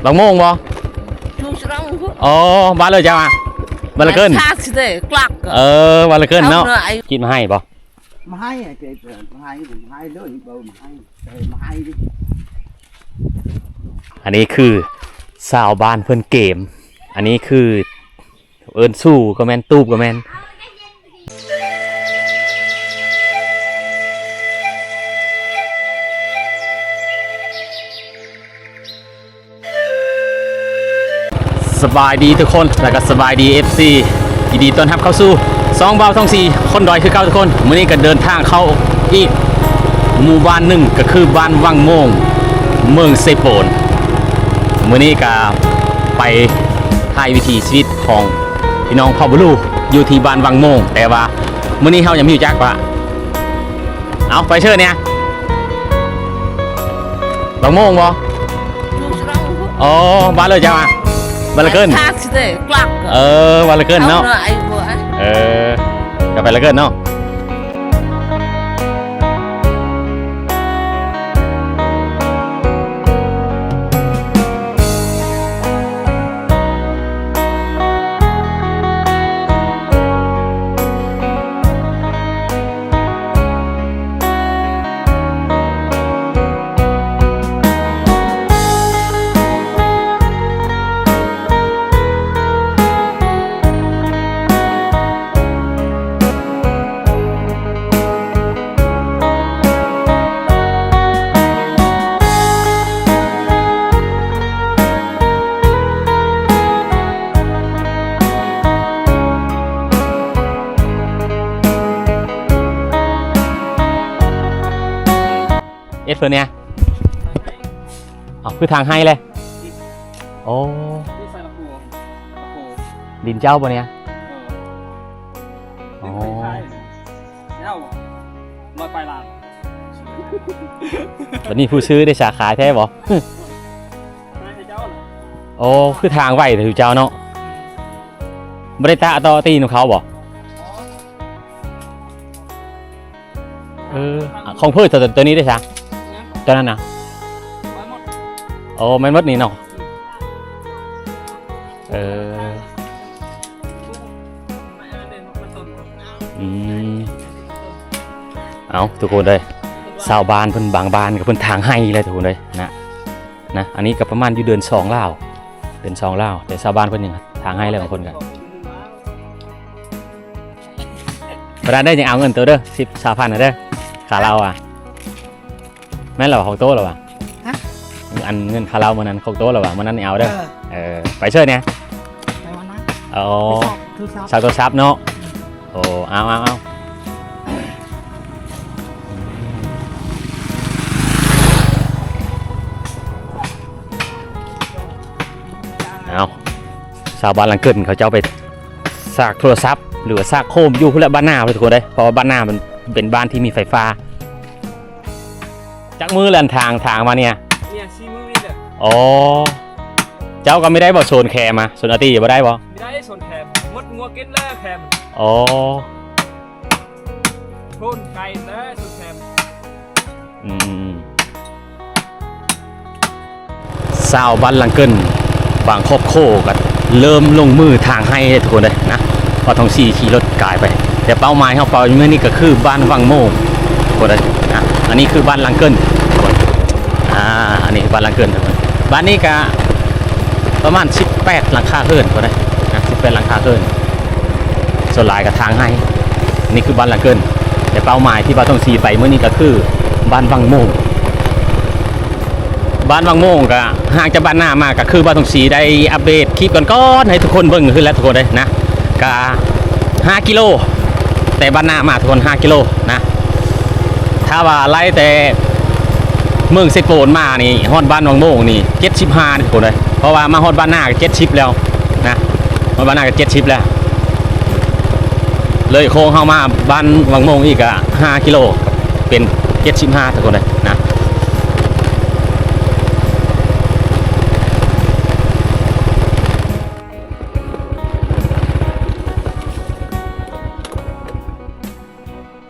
บางโมงบ่อ๋อบ้านเลยจ้าบ้านละเกินบ้านละเกินเนาะกินมาให้บ่มาให้เจ๊มาให้เลยเบอร์มาให้ดิอันนี้คือสาวบ้านเพิ่นเกมอันนี้คือเอิ้นสู้ก็แม่นตูบก็แม่นสบายดีทุกคนแล้วก็สบายดี FC ยินดีต้อนรับเข้าสู่2 บ่าวท้อง4คนดอยคือเก่าทุกคนมื้อนี้ก็เดินทางเข้าอีกหมู่บ้านหนึ่งก็คือบ้านวังโมงเมืองเซโปนมื้อนี้ก็ไปถ่ายวิถีชีวิตของพี่น้องพ่อบุรูอยู่ที่บ้านวังโมงแต่ว่ามื้อนี้เฮายังไม่รู้จักว่าเอาไปเชิญเนี่ยวังโมงบ่อ๋อบ้านเลยจ้าบ้านละเกินบ้านละเกินเนาะกลับไปละเกินเนาะเอสเฟอร์เนี่ยคือทางให้เลยโอ้ดินเจ้าปะเนี่ยโอ้วันนี้ผู้ซื้อได้สาขาแท้บ่โอ้คือทางไหวถือเจ้าเนาะบริตาต่อตีนของเขาบ่ของเพื่อตัวนี้ได้ใช่ตอนนั้นนะโอ้ไม่มดนี่เนาะเอาทุกคนเลยชาวบ้านเพิ่นบางบ้านกับเพิ่นทางให้เลยทุกคนเลยนะอันนี้กับประมาณอยู่เดือน2 แล้วเดือน2 แล้วแต่ชาวบ้านเพิ่นยังทางให้เลยบางคนกันเวลาได้ยังเอาเงินตัวเด้อ10,000นะเด้อขาเราอ่ะแม่นเราของโต๊ะหรอวะอันเงินคาราวันนั้นของโต๊ะหรอวะวันนั้นเอาเด้อไปเชิญเนี่ยโอ้สาวตัวซับเนาะโอ้เอาชาวบ้านหลังเกิดเขาจะเอาไปซากโทรศัพท์หรือซากโคมอยู่พุ่นละบ้านหน้าไปทุกคนเลยเพราะว่าบ้านหน้ามันเป็นบ้านที่มีไฟฟ้าจักมือแล่นทางมาเนี่ยชี้มือนี่แหละอ๋อเจ้าก็ไม่ได้บอกโซนแคมมาโซนอาร์ตี้บ่ได้บ่ไม่ได้โซนแคมมดงัวเก็ตแล้วแคมอ๋อโซนไก่แล้วโซนแคมสาวบ้านหลังเกินบางครอบโคกันเริ่มลงมือทางให้ทุกคนเลยนะพอทองซีขี่รถกายไปแต่เป้าหมายเขาเป้าเมื่อนี้ก็คือบ้านวังโมงทุกคนเลยนะอันนี้คือบ้านหลังเกินอันนี้บ้านหลังเกินทุกคนบ้านนี้ก็ประมาณ18 หลังคาเรือนทุกคนเลยนะ18 หลังคาเรือนส่วนหลายกับทางให้นี่คือบ้านหลังเกินแต่เป้าหมายที่บ้านทองซีไปเมื่อนี้ก็คือบ้านวังโมงบ้านวังโมงก็ห่างจากบ้านหน้ามาก็คือบ้านทองศรีได้อัปเดตคลิปก่อนๆให้ทุกคนเบิ่งขึ้นแล้วทุกคนเลยนะก็5 กิโลแต่บ้านหน้ามาทุกคน5 กิโลนะถ้าว่าไล่แต่เมืองเซโปนมานี่ฮอดบ้านวังโมงนี่75ทุกคนเลยเพราะว่ามาฮอดบ้านหน้าก็70แล้วนะฮอดบ้านหน้าก็70แล้วเลยโค้งเข้ามาบ้านวังโมงอีกก็5 กิโลเป็น75ทุกคนเลยนะ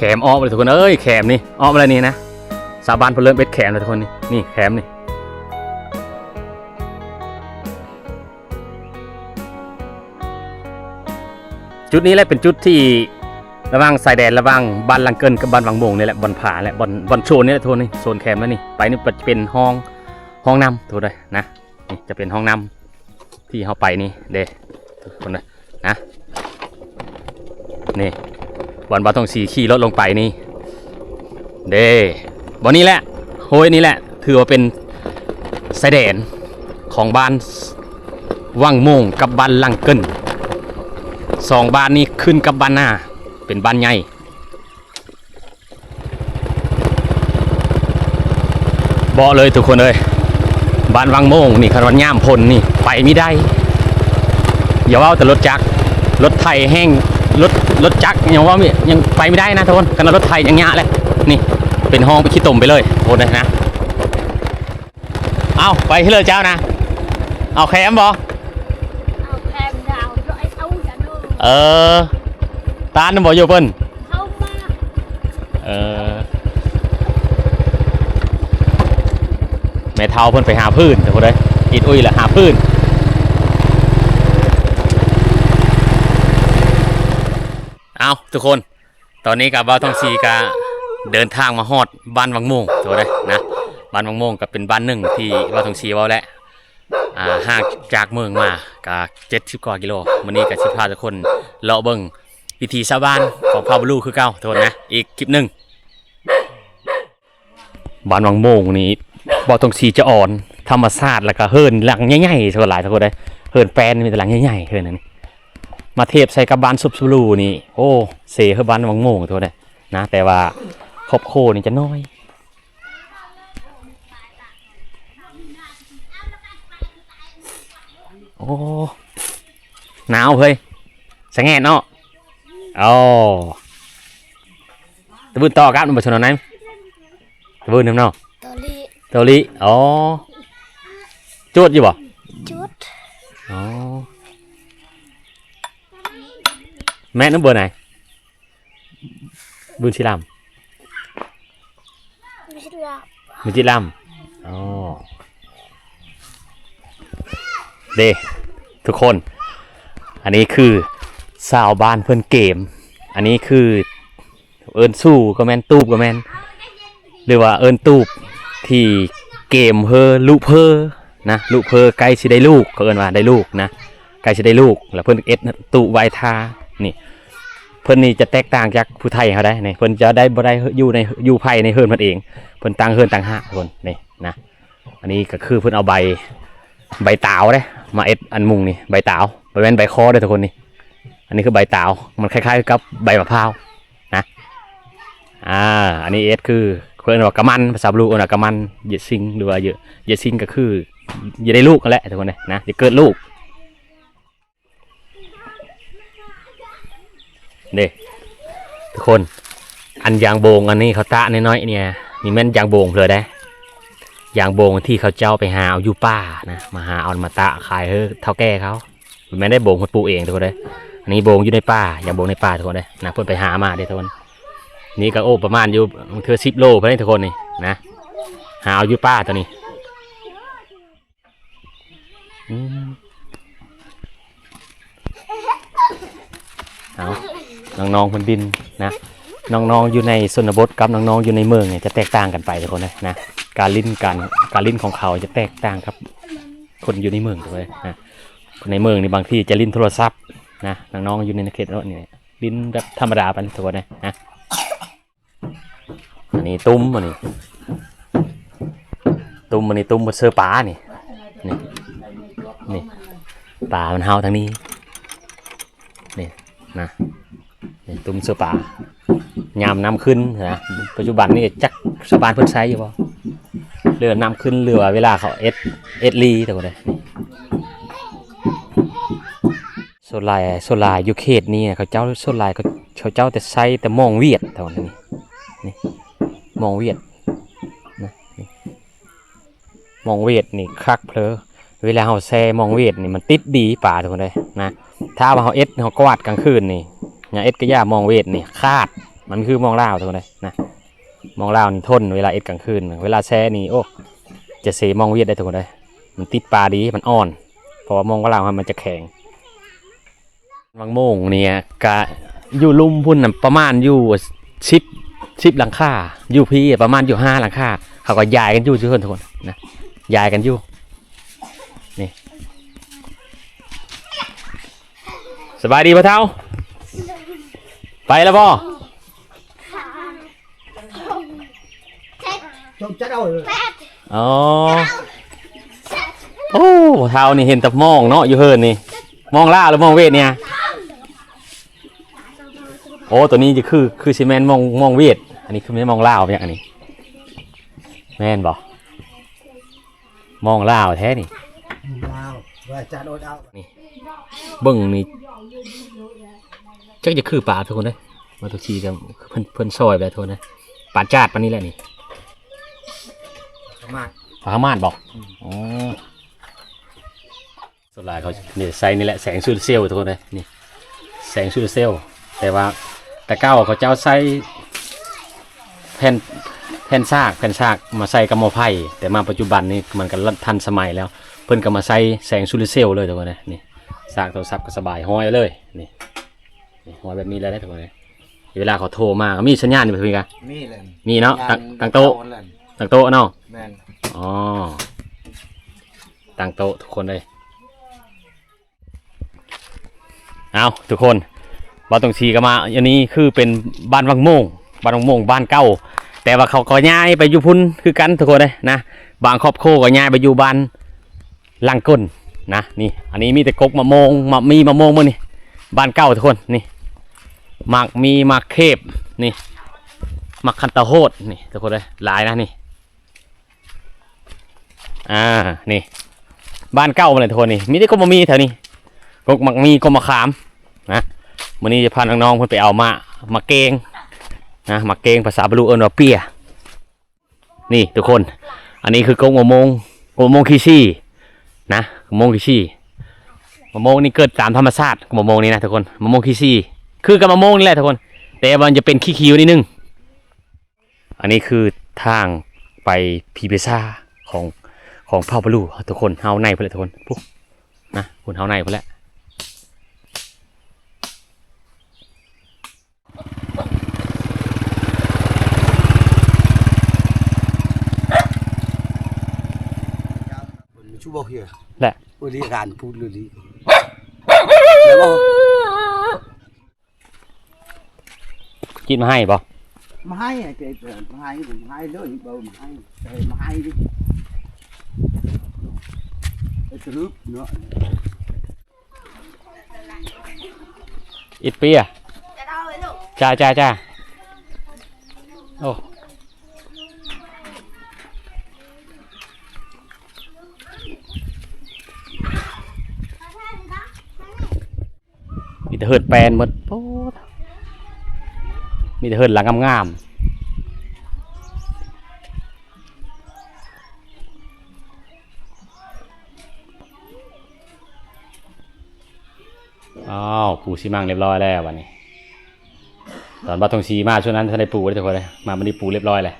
แขมอ้อมเลยทุกคนเอ้ยแขมนี่อ้อมอะไรนี่นะสาบานพลเริ่มเป็นแขมเลยทุกคนนี่แขมนี่ จุดนี้แหละเป็นจุดที่ระหว่างชายแดนระหว่างบ้านลังเกินกับบ้านวังโมงนี่แหละบอนผาแหละบอนโซนนี่แหละโทนนี่โซนแคมป์แล้วนี่ไปนี่จะเป็นห้องน้ำโทนเลยนะนี่จะเป็นห้องน้ำที่เขาไปนี่เด้ทุกคนเลยนะนี่บอนบาตองสีขี่รถลงไปนี่เด้บอนนี้แหละโฮ้ยนี่แหละถือว่าเป็นชายแดนของบ้านวังโมงกับบ้านลังเกินสองบ้านนี้ขึ้นกับบ้านหน้าเป็นบ้านใหญ่บอกเลยทุกคนเลยบ้านวังโมงนี่คันวันย่ามพลนี่ไปไม่ได้อย่าว่าแต่รถจักรรถไถแห้งรถจักรยังว่ายังไปไม่ได้นะทุกคนขนาดรถไถยังยะเลยนี่เป็นห้องไปขี้ตมไปเลยโทษนะเอาไปที่เลยเจ้านะเอาแคมบอตาลน้ำบ่อยู่เพิ่นแม่เท้าเพิ่นไปหาพื้นทุกคนเลยอิดอุ้ยแหละหาพื้นเอาทุกคนตอนนี้กับบ่าวทองสีกาเดินทางมาฮอดบ้านวังโมงทุกคนเลยนะบ้านวังโมงก็เป็นบ้านหนึ่งที่บ่าวทองสีว่าแหละห่างจากเมืองมาก็70 กว่ากิโลวันนี้ก็สิพาทุกคนเลาะเบิ่งวิถีชาวบ้านของพาบลูคือเก่าทุกคนนะอีกคลิปหนึ่งบ้านวังโมงนี้บ่ต้องสีจะอ่อนธรรมชาติแล้วก็เฮิรนหลังใหญ่ๆทุกคนหลายทุกคนเลยเฮิรนแปลนมีแต่หลังใหญ่ๆเฮิรนนี่มาเทียบใส่กับบ้านซุบลูนี่โอ้เสียคือบ้านวังโมงทุกคนเลยนะแต่ว่าครอบโคนี่จะน้อยโอ้หนาวเฮ้ยสังเกตเนาะอ๋อตะบืนต่อครับมันมาชนเอาไหนตะบืนน้ำเนาะตอลีอ๋อจุดอยู่บ่จุดอ๋อแม่น้ำเบอร์ไหนบืนชิลามบืนชิลามอ๋อเด้ทุกคนอันนี้คือสาวบ้านเพื่อนเกมอันนี้คือเอิญสู้ก็แมนตูบก็แมนหรือว่าเอิญตูบที่เกมเพอลูกเพอนะลูกเพอใกล้สิได้ลูกเขาเอิญว่าได้ลูกนะใกล้สิได้ลูกแล้วเพื่อนเอ็ดตูไวทานี่เพื่อนนี่จะแตกต่างจากผู้ไทยเขาได้นี่เพื่อนจะได้บ่ได้อยู่ไผ่ในเฮิร์นเพื่อนเองเพื่อนต่างเฮิร์นต่างหากคนนี่นะอันนี้ก็คือเพื่อนเอาใบตาวได้มาเอ็ดอันมุงนี่ใบตาวใบแว่นใบคอได้ทุกคนนี่อันนี้คือใบตาวมันคล้ายๆกับใบมะพร้าวนะอันนี้เอ็ดคือเพื่อนว่ากระมันภาษาบลูกว่ากระมันเหยียดซิงหรือว่าเหยียดซิงก็คือจะได้ลูกกันแหละทุกคนนะจะเกิดลูกเด้ทุกคนอันยางโบงอันนี้เขาตะน้อยๆเนี่ยนี่แม่นยางโบงเลยได้ยางโบงที่เขาเจ้าไปหาเอาอยู่ป่านะมาหาเอามาตะขายเท่าแก่เขาแม่ได้โบงคนปลูกเองทุกคนเลยอันนี้โบงอยู่ในป่ายางโบงในป่าทุกคนเลยนะเพื่อนไปหามาเด้ทุกคนนี่ก็โอ้ประมาณอยู่เธอ10 โลเพื่อนทุกคนนี่นะหาเอาอยู่ป่าตัวนี้เอาน้องๆคนดินนะน้องๆอยู่ในชนบทกับน้องๆอยู่ในเมืองเนี่ยจะแตกต่างกันไปทุกคนนะการลิ้นของเขาจะแตกต่างกับคนอยู่ในเมืองด้วยนะคนในเมืองนี่บางที่จะลิ้นโทรศัพท์นะน้องๆอยู่ในเขตนี่ลิ้นแบบธรรมดาไปทุกคนนะอันนี้ตุ้มอันนี้ตุ้มมาเสือป่านี่ป่ามันเฮาทางนี้นี่นะตุ้มเสือป่ายามน้ำขึ้นนะปัจจุบันนี่จักสบานเพิ่นใช้อยู่บ่เรือน้ำขึ้นเรือเวลาเขาเอ็ดลีแต่ก็ได้โซลาอยู่เขตนี้เขาเจ้าโซลาเขาเจ้าแต่ใช้แต่มองเวียดแต่ว่านี่มองเวียดนะมองเวียดนี่คักเพลอเวลาเขาแซ่มองเวียดนี่มันติดดีป่าทุกคนเลยนะถ้าว่าเขาเอ็ดเขากวาดกลางคืนนี่อย่างเอ็ดก็ย่ามองเวียดนี่คาดมันคือมองลาวทุกคนเลยนะมองลาวนี่ทนเวลาเอ็ดกลางคืนเวลาแซ่นี่โอ้จะเสมองเวียดได้ทุกคนเลยมันติดปลาดีมันอ่อนเพราะว่ามองลาวมันจะแข็ง บางโมงเนี่ยกะอยู่ลุ่มพุ่นน่ะประมาณอยู่10หลังคาอยู่พี่ประมาณอยู่5หลังคาเขาก็ย้ายกันอยู่ทุกคนนะย้ายกันอยู่นี่สบายดีป่ะเท่าไปแล้วบ่ Trông chết rồi. อ๋อโอ้เท่านี่เห็นแต่มองเนาะอยู่เฮินนี่มองล่าหรือมองเวทเนี่ยโอ้ตัวนี้จะคือซีเมนมองเวทอันนี้คือไม่มองล่าวเนี่ยอันนี้แม่นบ่มองล่าวแท้นี่ Nào, và chả đôi đâu. นี่เบิ่งนี่จักจะคือปลาทุกคนเลยมาตุชีกับเพิ่นซอยไปทุกคนเลยปลาจาดปานนี้แหละนี่ Mà ปลาขม่านบอกอ๋อส่วนหลายเขาเนี่ยใส่นี่แหละแสงซูเซลล์ทุกคนเลยนี่แสงซูเซลล์แต่ว่าแต่เก้าเขาเจ้าใส่แผ่นซากมาใส่กับหม้อไผ่แต่มาปัจจุบันนี่มันก็ทันสมัยแล้วเพิ่นก็มาใส่แสงซูเซลล์เลยทุกคนเลยนี่ซากโทรศัพท์ก็สบายห้อยเลยนี่ห้อยแบบนี้เลยได้ทุกคนเลยเวลาเขาโทรมาก็มีสัญญาณอยู่เพื่อนกัน mi lần. มีเนาะตั้งโต๊ะ lần. ตั้งโต๊ะเนาะ Men. อ๋อตั้งโต๊ะทุกคนเลยเอาทุกคนบ้านตรงชีก็มาอันนี้คือเป็นบ้านวังโมงบ้านเก่าแต่ว่าเขาก็ย้ายไปอยู่พุ่นคือกันทุกคนเลยนะบางครอบครัวก็ย้ายไปอยู่บ้านลังก้นนะนี่อันนี้มีแต่กกมะม่วงมีมะม่วงมั้งนี่บ้านเก่าทุกคนนี่หมากเคบนี่หมากคันตะโหดนี่ทุกคนเลยหลายนะนี่นี่บ้านเก่าเลยทุกคนนี่มีแต่กกมะมีแถวนี้กกหมักมีกกมะขามนะวันนี้จะพาน้องๆเพื่อนไปเอามาเกงนะมาเกงภาษาบาลูเอิ้นว่าเปียนี่ทุกคนอันนี้คือกกมะม่วงขี้ซี่นะมะม่วงขี้ซี่มะม่วงนี่เกิดตามธรรมชาติมะม่วงนี่นะทุกคนมะม่วงขี้ซี่คือกับมะม่วงนี่แหละทุกคนแต่มันจะเป็นขี้ๆนิดนึงอันนี้คือทางไปพีเบซ่าของเผ่าบาลูทุกคนเฮาในเพื่อนทุกคนปุ๊บนะคุณเฮาในเพื่อนแหละChú bò kìa. แหละ Ôi đi gàn phút lười đi. Đấy bò. กินมาให้บ่ Mà hai à kệ mà hai đừng hai đứa bờ mà hai. Kệ mà hai đi. Cái nước nữa. อิดเปียจ้าโอ้มีแต่เหิดแปลนหมดโป๊ดมีแต่เหิดหลังงามอ้าวปูซีมังเรียบร้อยแล้ววันนี้ตอนบัตรทองชีมาช่วงนั้นท่านได้ปูได้ทุกคนเลยมาวันนี้ปูเรียบร้อยเลย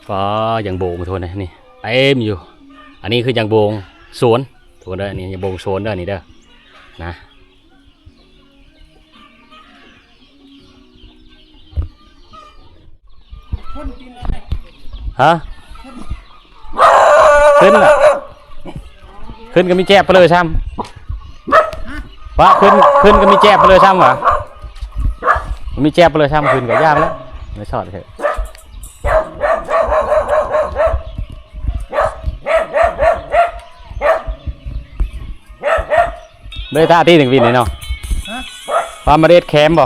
ฟ้าอย่างโบงทุกคนเลยนี่เต็มอยู่อันนี้คืออย่างโบงสวนทุกคนเด้อนี่อย่างโบงสวนเด้อนี่เด้อนะฮะขึ้นล่ะขึ้นก็มีแจ๊บไปเลยซ้ำวะขึ้นก็มีแจ๊บไปเลยซ้ำวะมีแจ๊บไปเลยซ้ำขึ้นก็ยากแล้วไม่ชอบเลยเลยท่าที่หนึ่งวินเลยเนาะปลามาเด็ดแคมบ่